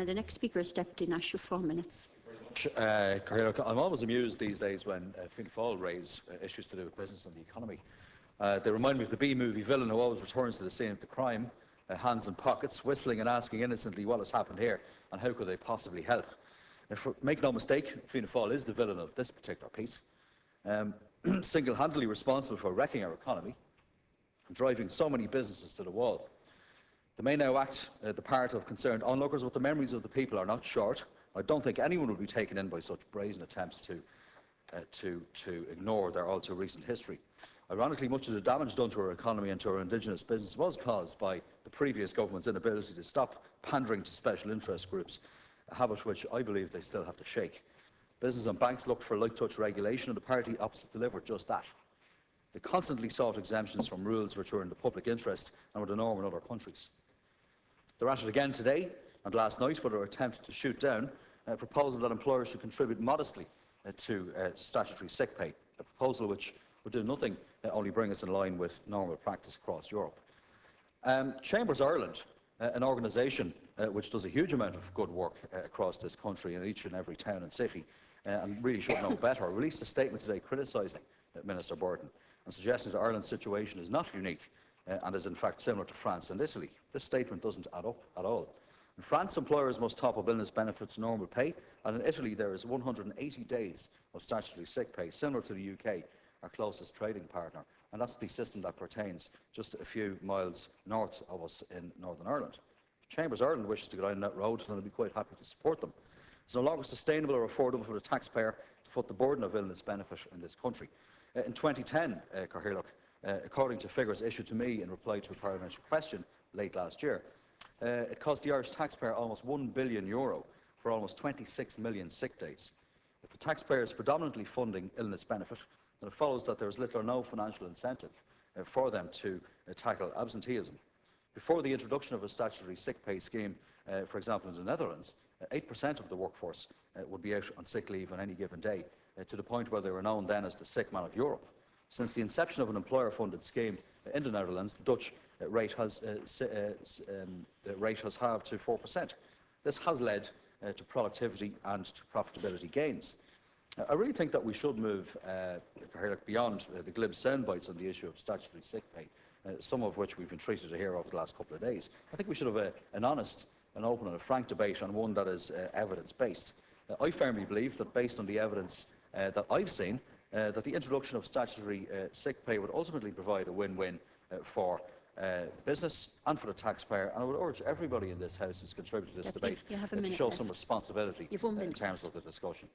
The next speaker is Deputy Nash for 4 minutes. I'm always amused these days when Fianna Fáil raise issues to do with business and the economy. They remind me of the B-movie villain who always returns to the scene of the crime, hands in pockets, whistling and asking innocently what has happened here and how could they possibly help. Make no mistake, Fianna Fáil is the villain of this particular piece, single-handedly responsible for wrecking our economy and driving so many businesses to the wall. They may now act the part of concerned onlookers, but the memories of the people are not short. I don't think anyone will be taken in by such brazen attempts to ignore their all too recent history. Ironically, much of the damage done to our economy and to our indigenous business was caused by the previous government's inability to stop pandering to special interest groups, a habit which I believe they still have to shake. Business and banks looked for light-touch regulation, and the party opposite delivered just that. They constantly sought exemptions from rules which were in the public interest and were the norm in other countries. They're at it again today and last night with their attempt to shoot down a proposal that employers should contribute modestly to statutory sick pay, a proposal which would do nothing, only bring us in line with normal practice across Europe. Chambers Ireland, an organisation which does a huge amount of good work across this country in each and every town and city, and really should know better, released a statement today criticising Minister Burton and suggesting that Ireland's situation is not unique and is in fact similar to France and Italy. This statement doesn't add up at all. In France, employers must top up illness benefits to normal pay, and in Italy there is 180 days of statutory sick pay, similar to the UK, our closest trading partner, and that's the system that pertains just a few miles north of us in Northern Ireland. If Chambers Ireland wishes to go down that road, then I'd be quite happy to support them. It's no longer sustainable or affordable for the taxpayer to foot the burden of illness benefit in this country. In 2010, according to figures issued to me in reply to a parliamentary question late last year, it cost the Irish taxpayer almost €1 billion for almost 26 million sick days. If the taxpayer is predominantly funding illness benefit, then it follows that there is little or no financial incentive for them to tackle absenteeism. Before the introduction of a statutory sick pay scheme, for example in the Netherlands, 8% of the workforce would be out on sick leave on any given day, to the point where they were known then as the sick man of Europe. Since the inception of an employer-funded scheme in the Netherlands, the Dutch rate has halved to 4%. This has led to productivity and to profitability gains. I really think that we should move beyond the glib soundbites on the issue of statutory sick pay, some of which we've been treated to hear over the last couple of days. I think we should have an honest, an open and a frank debate on one that is evidence-based. I firmly believe that based on the evidence that I've seen, that the introduction of statutory sick pay would ultimately provide a win-win for business and for the taxpayer, and I would urge everybody in this House who's contributed to this debate to show some responsibility in terms of the discussion.